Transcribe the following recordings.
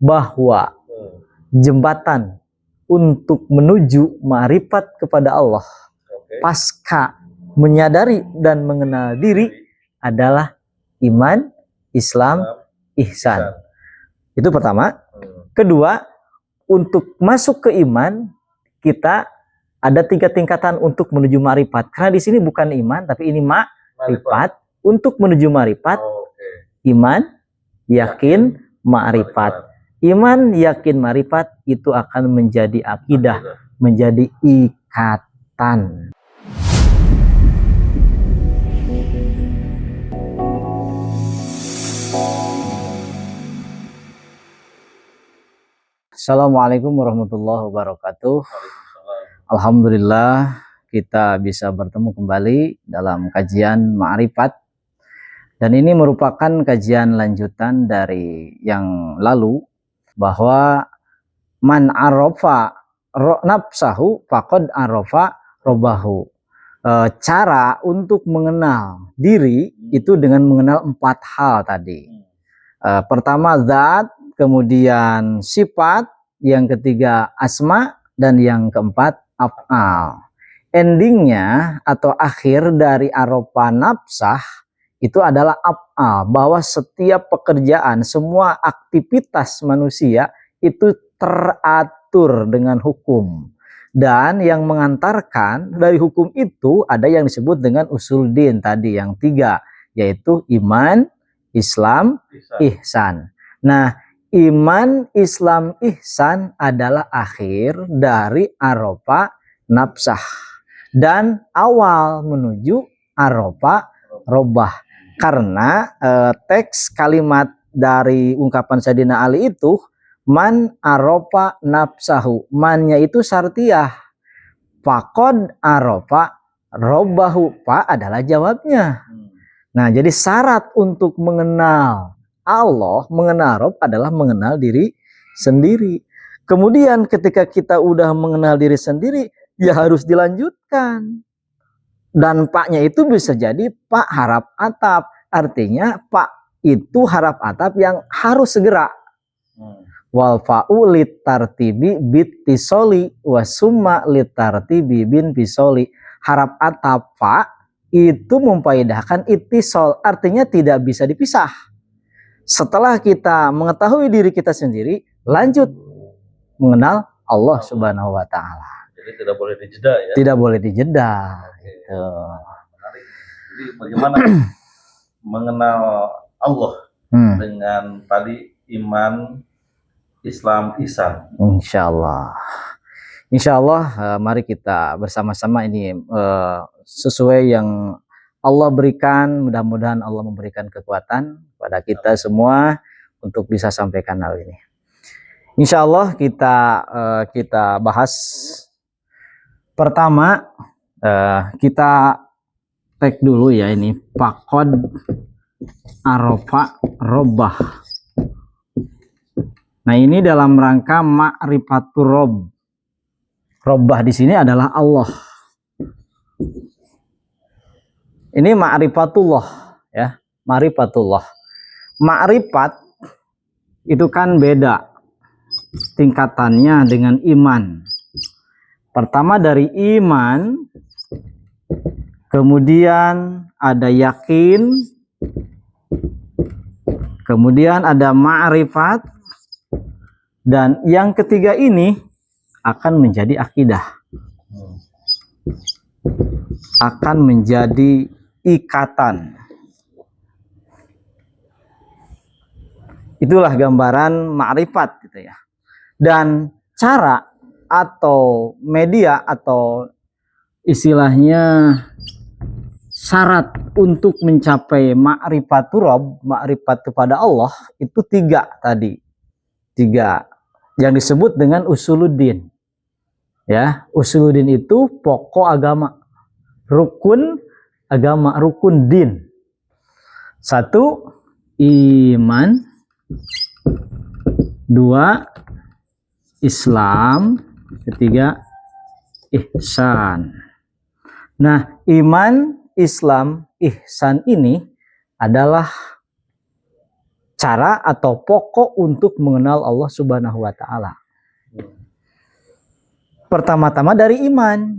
bahwa jembatan untuk menuju ma'rifat kepada Allah pasca menyadari dan mengenal diri adalah iman, Islam, ihsan. Itu pertama. Kedua, untuk masuk ke iman kita ada 3 tingkatan untuk menuju ma'rifat. Karena di sini bukan iman tapi ini ma'rifat. Untuk menuju ma'rifat, iman, yakin, ma'rifat. Iman, yakin, ma'rifat itu akan menjadi akidah, menjadi ikatan. Assalamualaikum warahmatullahi wabarakatuh. Alhamdulillah kita bisa bertemu kembali dalam kajian ma'rifat. Dan ini merupakan kajian lanjutan dari yang lalu, bahwa man arafa nafsahu faqad arafa robbahu. Cara untuk mengenal diri itu dengan mengenal 4 hal tadi. Pertama zat, kemudian sifat, yang ketiga asma, dan yang keempat af'al. Endingnya atau akhir dari arafa nafsah itu adalah af'al, bahwa setiap pekerjaan, semua aktivitas manusia itu teratur dengan hukum. Dan yang mengantarkan dari hukum itu ada yang disebut dengan usul din tadi, yang 3, yaitu iman, Islam, ihsan. Nah, iman, Islam, ihsan adalah akhir dari arafa nafsah dan awal menuju arafa robbah. Karena teks kalimat dari ungkapan Sayyidina Ali itu man arafa nafsahu, mannya itu syartiyah, faqad arafa robbahu, fa adalah jawabnya. Nah, jadi syarat untuk mengenal Allah, mengenal Rob adalah mengenal diri sendiri. Kemudian ketika kita udah mengenal diri sendiri, ya harus dilanjutkan. Dan paknya itu bisa jadi pak harap atap. Artinya pak itu harap atap yang harus segera. Wal fa'u litartibi bittisoli wasumma litartibi bin bisoli. Harap atap pak itu mempaedahkan ittisol, artinya tidak bisa dipisah. Setelah kita mengetahui diri kita sendiri, lanjut mengenal Allah Subhanahu wa Ta'ala. Jadi tidak boleh dijeda ya? Tidak boleh dijeda. Gitu. Menarik. Jadi bagaimana mengenal Allah dengan tadi iman, Islam, ihsan? Insya Allah, mari kita bersama-sama ini sesuai yang Allah berikan. Mudah-mudahan Allah memberikan kekuatan pada kita semua untuk bisa sampaikan hal ini. Insya Allah kita bahas. Pertama, kita tag dulu ya, ini faqad arafa robbah. Nah, ini dalam rangka ma'rifatur robb. Robbah di sini adalah Allah. Ini ma'rifatullah ya, ma'rifatullah. Ma'rifat itu kan beda tingkatannya dengan iman. Pertama dari iman, kemudian ada yakin, kemudian ada ma'rifat, dan yang ketiga ini akan menjadi akidah, akan menjadi ikatan. Itulah gambaran ma'rifat gitu ya. Dan cara atau media atau istilahnya syarat untuk mencapai ma'rifatur Rabb, ma'rifat kepada Allah, itu 3 tadi. 3 yang disebut dengan usuluddin. Ya, usuluddin itu pokok agama, rukun agama, rukun din. 1 iman, 2 Islam, 3 ihsan. Nah, iman, Islam, ihsan ini adalah cara atau pokok untuk mengenal Allah Subhanahu wa taala. Pertama-tama dari iman.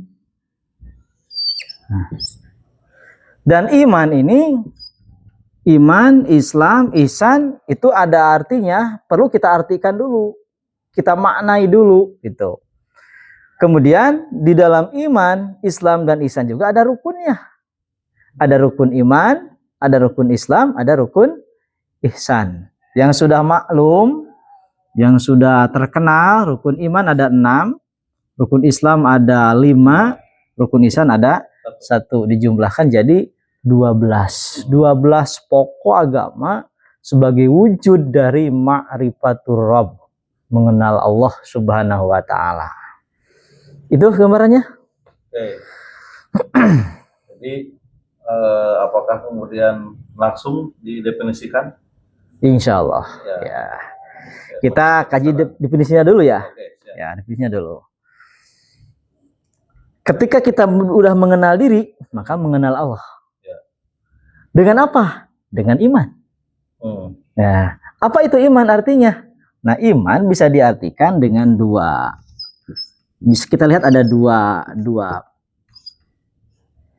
Dan iman ini, iman, Islam, ihsan itu ada artinya, perlu kita artikan dulu, kita maknai dulu gitu. Kemudian di dalam iman, Islam dan ihsan juga ada rukunnya. Ada rukun iman, ada rukun Islam, ada rukun ihsan. Yang sudah maklum, yang sudah terkenal, rukun iman ada 6, rukun Islam ada 5, rukun ihsan ada 1, dijumlahkan jadi 12 pokok agama sebagai wujud dari ma'rifatur Rabb, mengenal Allah Subhanahu wa taala. Itu gambarannya. Oke. Jadi apakah kemudian langsung didefinisikan? Insya Allah. Ya. Kita kaji definisinya dulu ya. Oke, siap. Ya, definisinya dulu. Ketika kita udah mengenal diri, maka mengenal Allah. Ya. Dengan apa? Dengan iman. Nah, apa itu iman artinya? Nah, iman bisa diartikan dengan dua. Bisa kita lihat ada dua.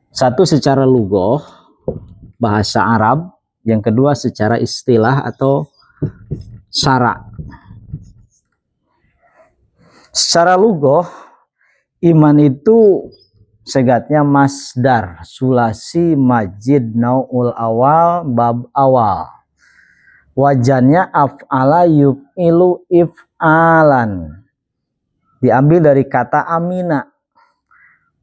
Satu secara lughah, bahasa Arab. Yang kedua secara istilah atau syara. Secara lughah, iman itu segatnya masdar, sulasi, majid, nau'ul awal, bab awal. Wajannya af'ala yuf'ilu if'alan. Diambil dari kata amina.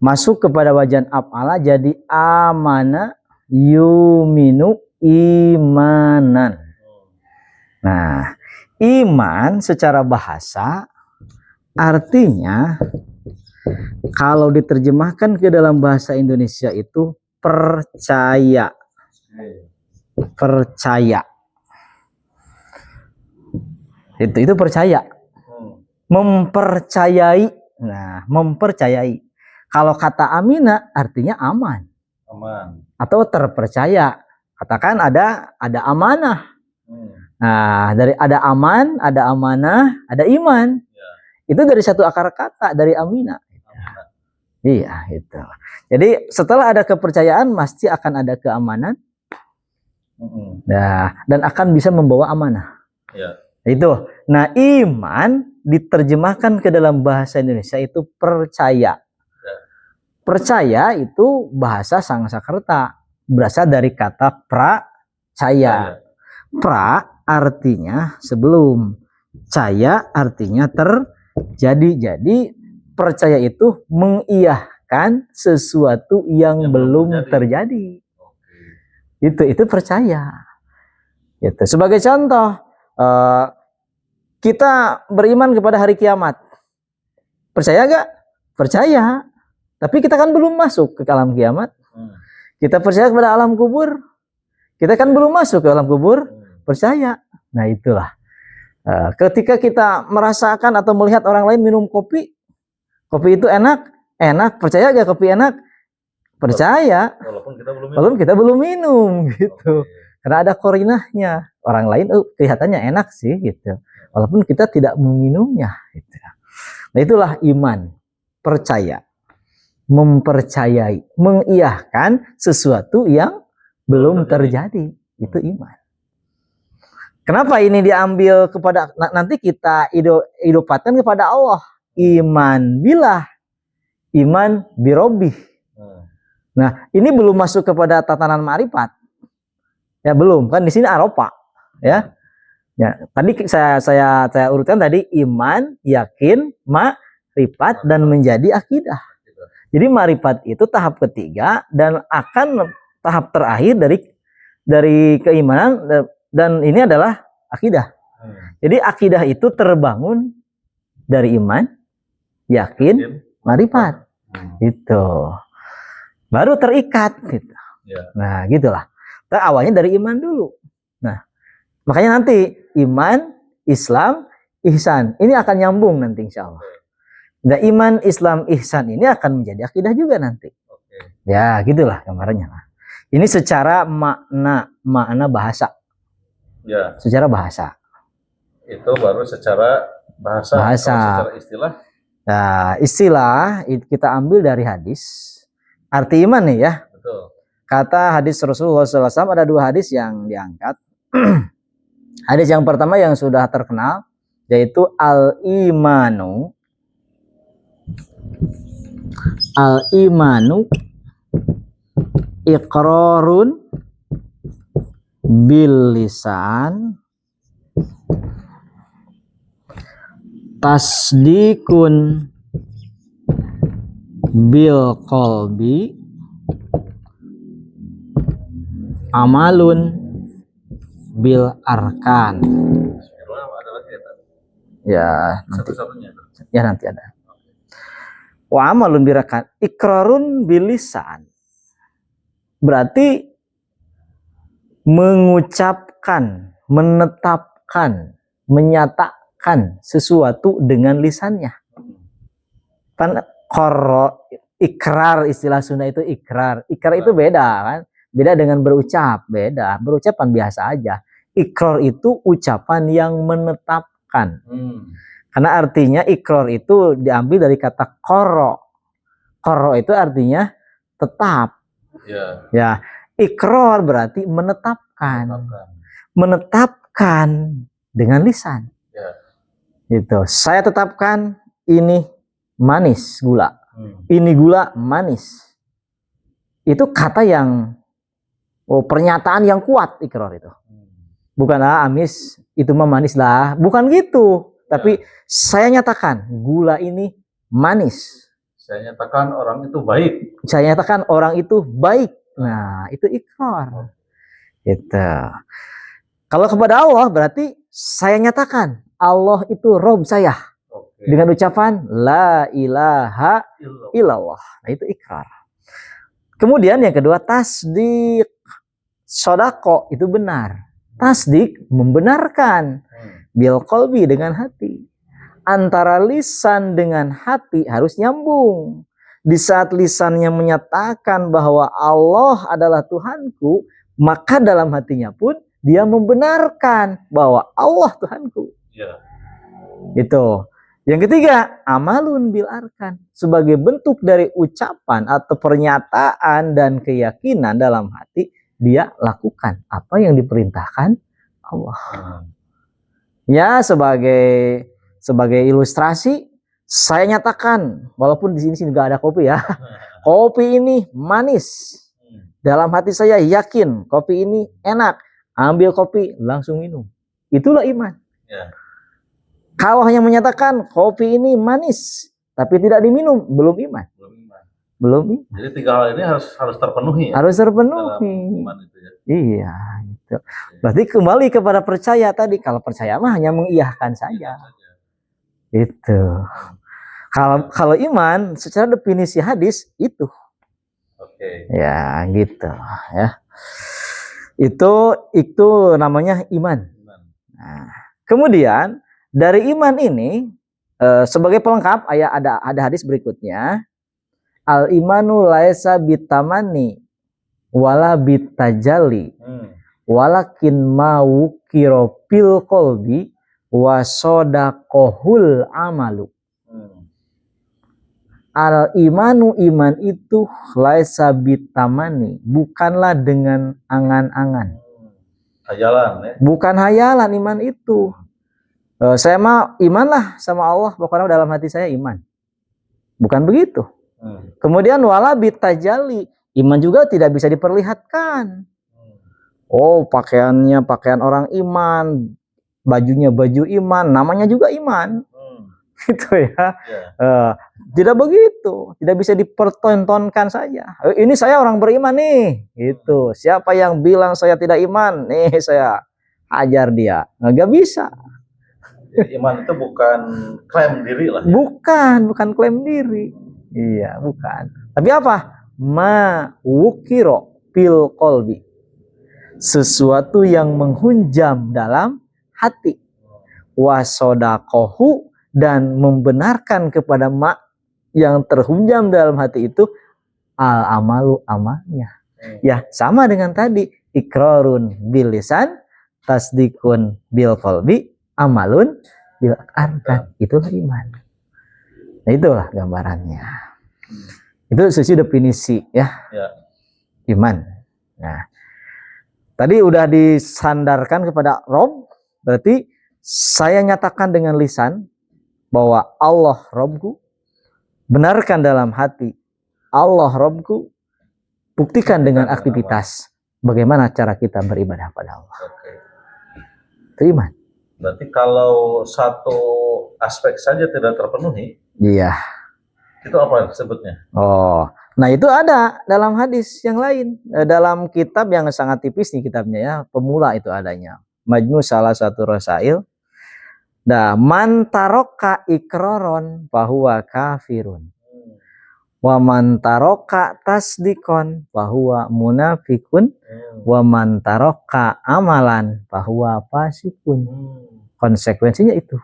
Masuk kepada wajan af'ala jadi amana yuminu imanan. Nah, iman secara bahasa artinya kalau diterjemahkan ke dalam bahasa Indonesia itu percaya. Percaya. Itu percaya. Mempercayai. Nah, mempercayai. Kalau kata amina artinya aman. Aman. Atau terpercaya. Katakan ada amanah. Nah, dari ada aman, ada amanah, ada iman. Ya. Itu dari satu akar kata, dari amina. Iya, itu. Jadi setelah ada kepercayaan, pasti akan ada keamanan. Nah, dan akan bisa membawa amanah. Ya. Itu. Nah, iman diterjemahkan ke dalam bahasa Indonesia itu percaya. Ya. Percaya itu bahasa Sangsakerta, berasal dari kata pracaya. Pra artinya sebelum, caya artinya terjadi. Jadi percaya itu mengiyahkan sesuatu yang belum terjadi. Itu percaya. Itu sebagai contoh, kita beriman kepada hari kiamat. Percaya gak? Percaya. Tapi kita kan belum masuk ke alam kiamat. Kita percaya kepada alam kubur. Kita kan belum masuk ke alam kubur. Percaya. Nah, itulah. Ketika kita merasakan atau melihat orang lain minum kopi, kopi itu enak, percaya gak kopi enak? Percaya. Walaupun kita belum minum gitu. Karena ada korinahnya. Orang lain kelihatannya enak sih gitu. Walaupun kita tidak meminumnya gitu. Nah, itulah iman. Percaya. Mempercayai, mengiyahkan sesuatu yang belum terjadi. Itu iman. Kenapa ini diambil kepada, nanti kita idopatkan kepada Allah. Iman billah, iman birobih. Nah, ini belum masuk kepada tatanan ma'rifat. Ya belum, kan di sini aropa. Ya. Ya, tadi saya urutkan tadi iman, yakin, ma'rifat dan menjadi akidah. Jadi ma'rifat itu tahap ketiga dan akan tahap terakhir dari keimanan, dan ini adalah akidah. Jadi akidah itu terbangun dari iman, yakin, ma'rifat. Itu. Baru terikat gitu. Nah, gitulah. Awalnya dari iman dulu. Nah, makanya nanti iman, Islam, ihsan. Ini akan nyambung nanti insya Allah. Nah, iman, Islam, ihsan ini akan menjadi akidah juga nanti. Ya, gitulah gambarannya. Ini secara makna bahasa. Ya, secara bahasa. itu baru secara bahasa. Bahasa. Kalau secara istilah, Nah, istilah kita ambil dari hadis. Arti iman nih ya. betul. Kata hadis Rasulullah SAW, ada dua hadis yang diangkat. Hadis yang pertama yang sudah terkenal, yaitu al-imanu iqrarun bil lisan tasdikun bil qalbi amalun bil arkan. Ada lagi ya, Pak? Ya, nanti. Satu-satunya. Ya, nanti ada. Wa amalun bil arkan, iqrarun bil lisan. Berarti mengucapkan, menetapkan, menyatakan sesuatu dengan lisannya. Kan ikrar, istilah Sunda itu ikrar. Ikrar itu beda kan? Beda dengan berucap, beda. Berucapan biasa aja. Ikrar itu ucapan yang menetapkan. Karena artinya ikrar itu diambil dari kata koro. Koro itu artinya tetap. Ya, ikrar berarti menetapkan. Menetapkan dengan lisan. Gitu. Saya tetapkan ini manis gula. Ini gula manis. Itu kata yang pernyataan yang kuat, ikrar itu. Bukan amis itu mah manis lah, bukan gitu. Tapi saya nyatakan gula ini manis. Saya nyatakan orang itu baik. Saya nyatakan orang itu baik. Nah, itu ikrar. Gitu. Kalau kepada Allah berarti saya nyatakan Allah itu Rob saya. Dengan ucapan la ilaha illallah. Nah, itu ikrar. Kemudian yang kedua tasdik. Sodako itu benar. Tasdik membenarkan. Bil qalbi dengan hati. Antara lisan dengan hati harus nyambung. Di saat lisannya menyatakan bahwa Allah adalah Tuhanku, maka dalam hatinya pun dia membenarkan bahwa Allah Tuhanku. Itu. Yang ketiga, amalun bil arkan. Sebagai bentuk dari ucapan atau pernyataan dan keyakinan dalam hati, dia lakukan apa yang diperintahkan Allah. Ya, sebagai ilustrasi, saya nyatakan, walaupun di sini nggak ada kopi ya, kopi ini manis. Dalam hati saya yakin kopi ini enak. Ambil kopi, langsung minum. Itulah iman. Kalau hanya menyatakan kopi ini manis, tapi tidak diminum, belum iman. Belum iman. Jadi tiga hal ini harus terpenuhi. Harus terpenuhi. Iya, gitu. Berarti kembali kepada percaya tadi. Kalau percaya mah hanya mengiyahkan saja. Itu. Kalau iman secara definisi hadis itu. Ya, gitu ya. Itu namanya iman. Nah, kemudian dari iman ini sebagai pelengkap ada hadis berikutnya. Al imanu laisa bitamani wala bitajali walakin mau kiropil kolbi wasodaqohul amalu. Al imanu iman itu laisa bitamani, bukanlah dengan angan-angan. Hayalan ya. Bukan hayalan iman itu. Saya mah iman lah sama Allah, pokoknya dalam hati saya iman. Bukan begitu. Kemudian wala bitajali, iman juga tidak bisa diperlihatkan. Oh, pakaiannya pakaian orang iman, bajunya baju iman, namanya juga iman. Gitu ya. Tidak begitu, tidak bisa dipertontonkan saja. Ini saya orang beriman nih, gitu. Siapa yang bilang saya tidak iman, nih saya ajar dia. Nggak bisa. Jadi iman itu bukan klaim diri lah. Ya? Bukan klaim diri. Iya, bukan. Tapi apa? Ma wukiro fil qalbi. Sesuatu yang menghunjam dalam hati. Wasodaqohu, dan membenarkan kepada yang terhunjam dalam hati itu al amalu amalnya. Ya, sama dengan tadi ikrarun bil lisan, tasdikun bil qalbi, amalun bil arkan. Itulah iman. Nah, itulah gambarannya. Itu sesuai definisi ya. Iman. Nah, tadi udah disandarkan kepada Rob, berarti saya nyatakan dengan lisan bahwa Allah Robku, benarkan dalam hati Allah Robku, buktikan dengan aktivitas bagaimana cara kita beribadah pada Allah. Itu iman. Berarti kalau satu aspek saja tidak terpenuhi, Iya. itu apa sebutnya? Oh, nah itu ada dalam hadis yang lain, dalam kitab yang sangat tipis nih kitabnya ya, pemula itu adanya. Majmu salah satu rasail. Nah, man taroka ikroron bahwa kafirun. Wa man taroka tasdikon bahwa munafikun. Wa man taroka amalan bahwa fasikun. Konsekuensinya itu.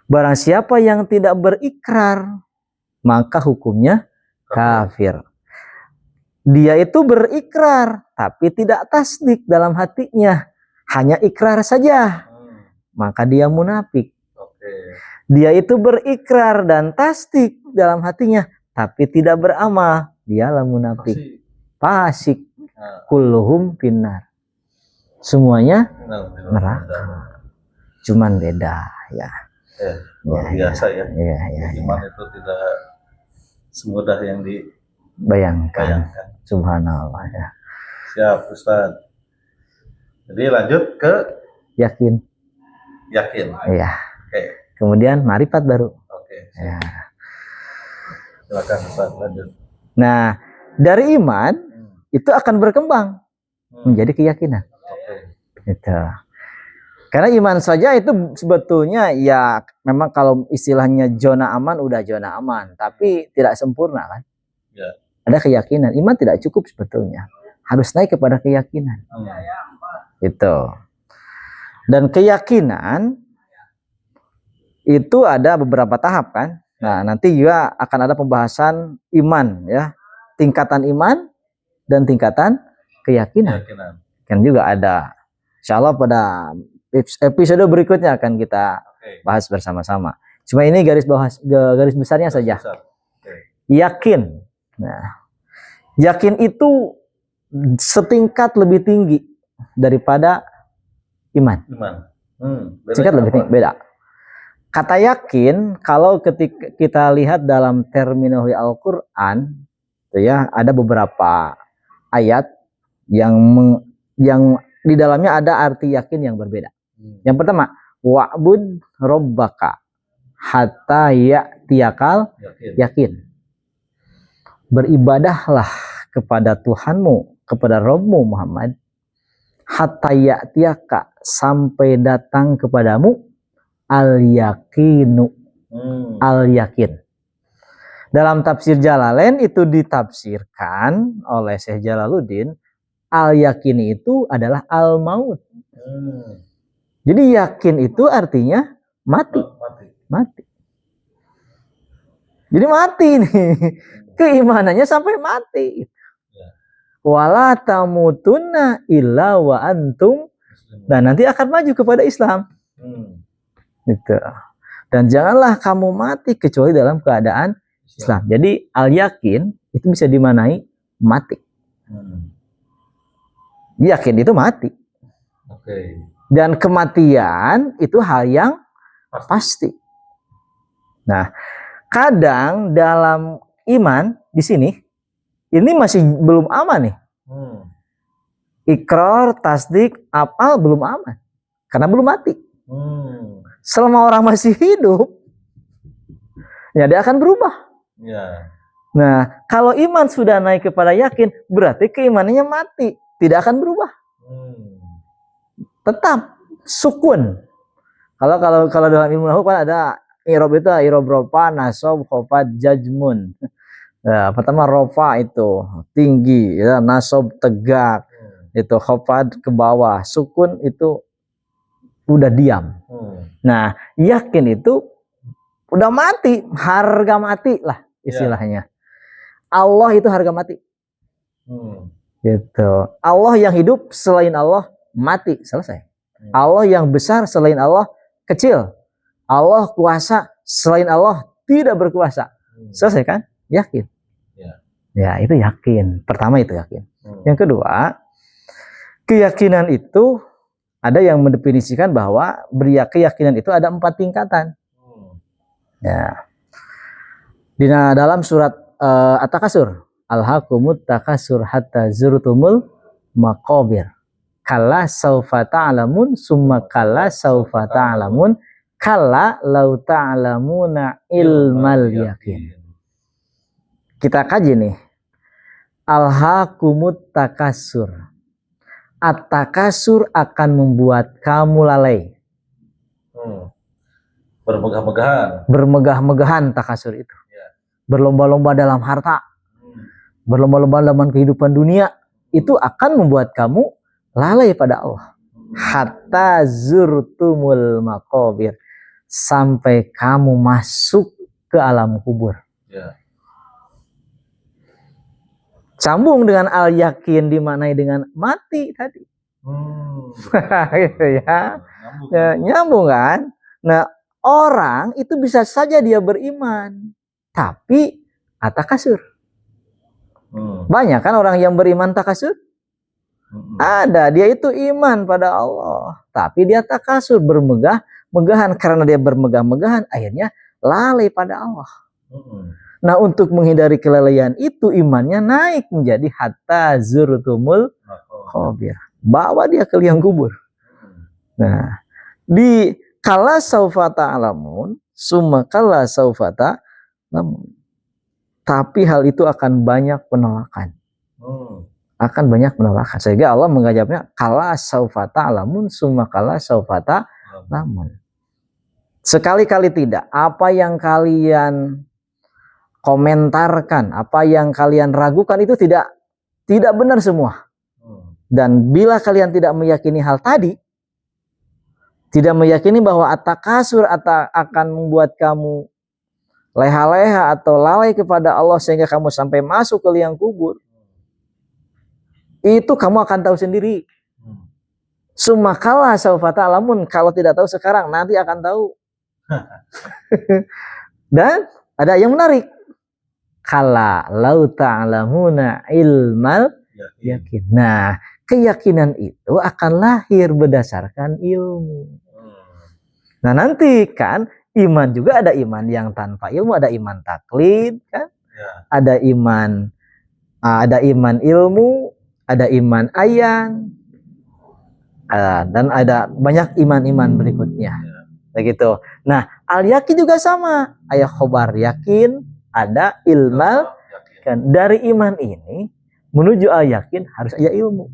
Barang siapa yang tidak berikrar, maka hukumnya kafir. Dia itu berikrar tapi tidak tasdik dalam hatinya, hanya ikrar saja, maka dia munafik. Dia itu berikrar dan tasdik dalam hatinya tapi tidak beramal, dialah munafik. Fasik. Kulluhum finnar. Semuanya neraka. Cuman beda ya. Luar biasa ya. Iman itu tidak semudah yang dibayangkan. Subhanallah ya. Siap Ustaz. Jadi lanjut ke yakin. Iya. Kemudian marifat baru. Ya. Silakan Ustaz, lanjut. Nah, dari iman itu akan berkembang menjadi keyakinan. Gitu. Karena iman saja itu sebetulnya ya memang kalau istilahnya zona aman udah zona aman, tapi tidak sempurna kan. Ada keyakinan, iman tidak cukup sebetulnya. Harus naik kepada keyakinan. Gitu. Dan keyakinan itu ada beberapa tahap kan. Nah, nanti juga akan ada pembahasan iman ya. Tingkatan iman dan tingkatan keyakinan. Kan juga ada. Insyaallah pada episode berikutnya akan kita bahas bersama-sama. Cuma ini garis besarnya saja. Yakin. Nah, yakin itu setingkat lebih tinggi daripada iman. Setingkat lebih tinggi, beda. Kata yakin, kalau ketika kita lihat dalam terminologi Al-Quran, ya ada beberapa ayat yang di dalamnya ada arti yakin yang berbeda. Yang pertama, wa'bud rabbaka hatta ya'tiyakal yakin. Beribadahlah kepada Tuhanmu, kepada Rabbmu Muhammad, hatta ya'tiyaka, sampai datang kepadamu al-yakinu, al-yakin. Dalam tafsir Jalalain itu ditafsirkan oleh Syekh Jalaluddin, al-yakin itu adalah al-maut. Jadi yakin itu artinya mati. Jadi mati nih. Keimanannya sampai mati. Wala tamutunna illa wa antum. Dan nanti akan maju kepada Islam. Gitu. Dan janganlah kamu mati kecuali dalam keadaan Islam. Jadi al-yakin itu bisa dimanai mati. Yakin itu mati. Dan kematian itu hal yang pasti. Nah, kadang dalam iman di sini ini masih belum aman nih. Ikrar, tasdik, apal belum aman karena belum mati. Selama orang masih hidup, ya dia akan berubah. Nah, kalau iman sudah naik kepada yakin, berarti keimanannya mati, tidak akan berubah. Tetap sukun. Kalau dalam ilmu nahwu kan ada irob itu irob rofa, nasob, khofat, jajmun. Nah, pertama rofa itu tinggi, ya, nasob tegak, itu khofat ke bawah, sukun itu udah diam. Nah, yakin itu udah mati, harga mati lah istilahnya. Allah itu harga mati. Gitu. Allah yang hidup, selain Allah mati, selesai. Allah yang besar selain Allah kecil. Allah kuasa selain Allah tidak berkuasa. Selesai kan? Yakin. Ya, itu yakin. Pertama itu yakin. Yang kedua, keyakinan itu ada yang mendefinisikan bahwa keyakinan itu ada 4 tingkatan. Ya. Dalam surat At-Takasur, Alhaqumut takasur hatta zurtumul maqabir. Kalla saufa ta'lamun summa kalla saufa ta'lamun kalla law ta'lamuna ilmal yakin. Kita kaji nih. Alhaqumut takasur. At-takasur akan membuat kamu lalai. Bermegah-megahan. Bermegah-megahan takasur itu. Berlomba-lomba dalam harta. Berlomba-lomba dalam kehidupan dunia. Itu akan membuat kamu lalai pada Allah. Hatta zurtumul maqabir. Sampai kamu masuk ke alam kubur. Sambung dengan al-yakin dimaknai dengan mati tadi. Gitu ya. Nyambung kan? Nah, orang itu bisa saja dia beriman, tapi atakasur. Banyak kan orang yang beriman takasur? Ada, dia itu iman pada Allah, tapi dia takasur, bermegah-megahan. Karena dia bermegah-megahan, akhirnya lalai pada Allah. Nah, untuk menghindari kelalaian itu, imannya naik menjadi hatta zurtumul maqabir. Bawa dia ke liang kubur. Nah, di kala saufa ta'lamun, summa kala saufa ta'lamun. Tapi hal itu akan banyak penolakan. Akan banyak penolakan. Sehingga Allah menjawabnya kala saufa ta'lamun, summa kala saufa ta'lamun. Sekali-kali tidak. Apa yang kalian komentarkan, apa yang kalian ragukan itu tidak benar semua. Dan bila kalian tidak meyakini hal tadi, tidak meyakini bahwa at-takasur akan membuat kamu leha-leha atau lalai kepada Allah sehingga kamu sampai masuk ke liang kubur, itu kamu akan tahu sendiri. Sumakala saufa ta'lamun, kalau tidak tahu sekarang nanti akan tahu. Dan ada yang menarik. Kala lau ta'lamuna ilmal yakin. Nah, keyakinan itu akan lahir berdasarkan ilmu. Nah, nanti kan iman juga ada iman yang tanpa ilmu, ada iman taklid kan? Ada iman ilmu, ada iman ayan. Dan ada banyak iman-iman berikutnya. Begitu. Nah, al-yakin juga sama. Ayat khobar yakin, ada ilmal kan. Dari iman ini menuju al-yakin harus ada ilmu.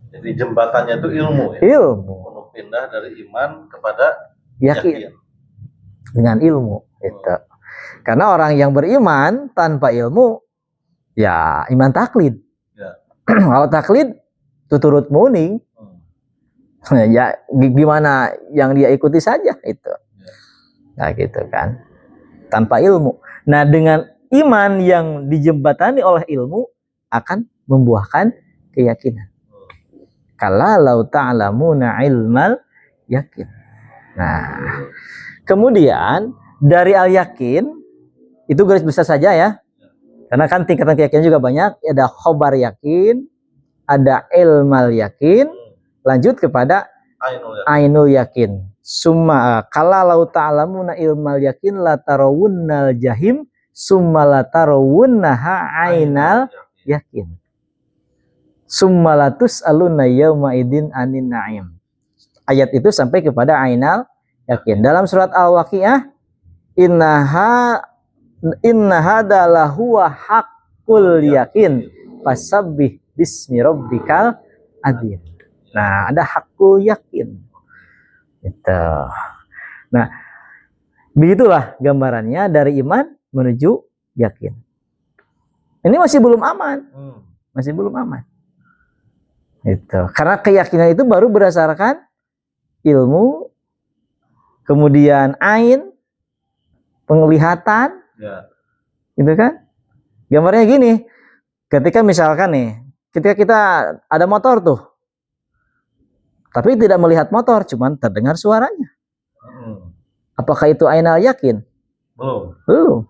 Jadi jembatannya itu ilmu ya? Ilmu. Untuk pindah dari iman kepada yakin. Dengan ilmu itu. Karena orang yang beriman tanpa ilmu ya iman taklid. Kalau taklid tuturut muning. Ya gimana yang dia ikuti saja itu. Nah gitu kan. Tanpa ilmu. Nah dengan iman yang dijembatani oleh ilmu akan membuahkan keyakinan. Kala lau ta'lamuna ilmal yakin. Nah, kemudian dari al-yakin itu garis besar saja ya. Karena kan tingkatan keyakinan juga banyak. Ada khobar yakin, ada ilmal yakin, lanjut kepada ainul yakin. Summa kala lau ta'lamuna ilmal yakin la tarawunnal jahim summa la tarawunnaha ainal yakin. Summa la tus'aluna yauma idin anin na'im. Ayat itu sampai kepada ainal yakin. Dalam surat Al-Waqiah, inna hada lahuwa haqqul yakin fasabbih bismi rabbikal adzim. Nah, ada haqqul yakin. Gitu. Nah, begitulah gambarannya dari iman menuju yakin. Ini masih belum aman. Masih belum aman. Itu. Karena keyakinan itu baru berdasarkan ilmu, kemudian ain, penglihatan, gitu kan? Gambarnya gini, ketika misalkan nih, ketika kita ada motor tuh, tapi tidak melihat motor, cuman terdengar suaranya. Apakah itu ainal yakin? Belum. Belum.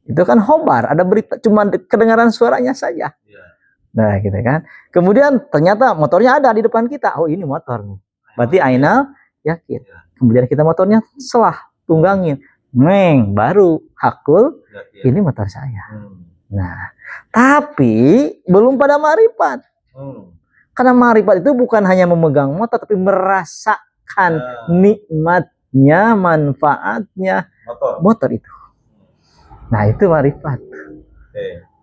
Itu kan khobar, ada berita, cuman kedengaran suaranya saja. Ya. Nah, gitu kan. Kemudian ternyata motornya ada di depan kita. Oh, ini motor nih. Berarti ainal yakin. Kemudian kita motornya selah, tunggangin. Meng, baru hakul, Yakin. ini motor saya. Nah, tapi belum pada ma'rifat. Karena ma'rifat itu bukan hanya memegang motor, tapi merasakan nikmatnya, manfaatnya motor itu. Nah, itu ma'rifat.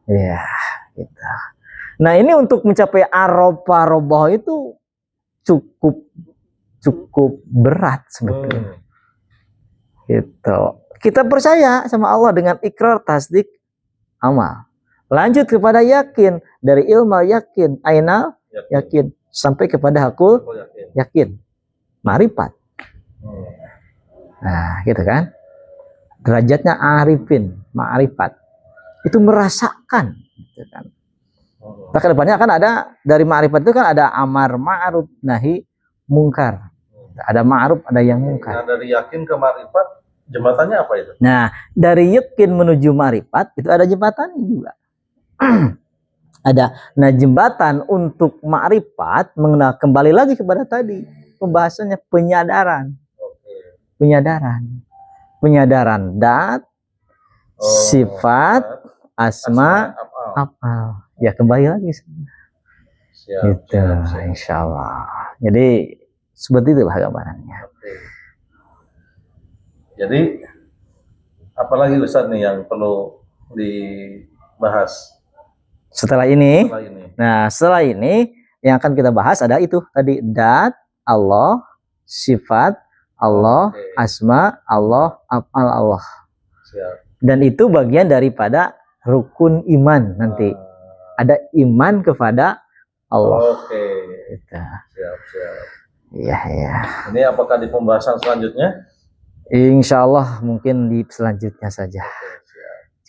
Ya, gitu. Nah, ini untuk mencapai aroba itu cukup berat sebetulnya. Gitu. Kita percaya sama Allah dengan ikrar, tasdik, amal. Lanjut kepada yakin, dari ilmu yakin, ainal yakin, sampai kepada hakul yakin, ma'rifat. Nah, gitu kan. Derajatnya arifin, ma'rifat. Itu merasakan, gitu kan. Nah, ke depannya akan ada dari ma'rifat itu kan ada amar ma'ruf nahi mungkar. Ada ma'ruf, ada yang mungkar. Nah, dari yakin ke ma'rifat, jembatannya apa itu? Nah, dari yakin menuju ma'rifat itu ada jembatan juga. Ada. Nah, jembatan untuk ma'rifat mengenal, kembali lagi kepada tadi pembahasannya penyadaran. Penyadaran dat, sifat, asma, afal. Ya, kembali lagi. Gitu, insya Allah. Jadi seperti itulah gambarannya. Jadi apalagi Ustadz nih yang perlu dibahas setelah ini? Nah, setelah ini yang akan kita bahas ada itu tadi, dat Allah, sifat Allah, asma Allah, afal Allah. Dan itu bagian daripada rukun iman nanti. Ada iman kepada Allah. Gitu. Siap. Iya. Ini apakah di pembahasan selanjutnya? Insya Allah mungkin di selanjutnya saja.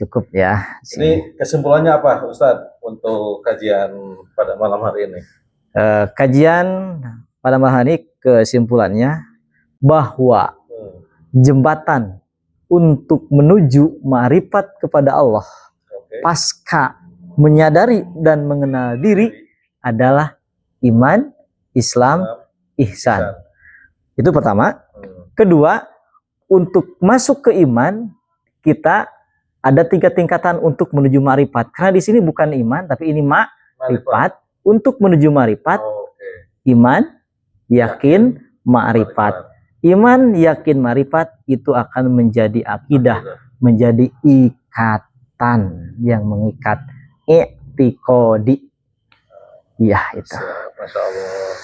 Cukup ya. Ini kesimpulannya apa Ustadz untuk kajian pada malam hari ini? Kajian pada malam hari ini kesimpulannya bahwa jembatan untuk menuju ma'rifat kepada Allah pasca menyadari dan mengenal diri adalah iman, Islam, ihsan. Itu pertama. Kedua, untuk masuk ke iman kita ada 3 tingkatan untuk menuju ma'rifat. Karena di sini bukan iman tapi ini ma'rifat. Untuk menuju ma'rifat, iman, yakin, ma'rifat. Iman, yakin, ma'rifat itu akan menjadi akidah, menjadi ikatan yang mengikat, i'tiqodi. Iya, itu. Masya Allah.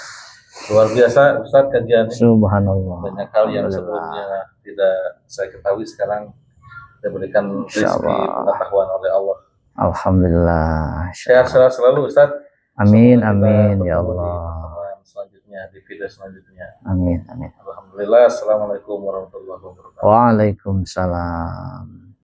Luar biasa Ustadz kajian. Subhanallah. Banyak hal yang sebelumnya tidak saya ketahui sekarang diberikan rezeki pengetahuan oleh Allah. Alhamdulillah. Sehat selalu Ustadz. Amin ya Allah. Selanjutnya di video selanjutnya. Amin. Alhamdulillah. Assalamualaikum warahmatullahi wabarakatuh. Waalaikumsalam.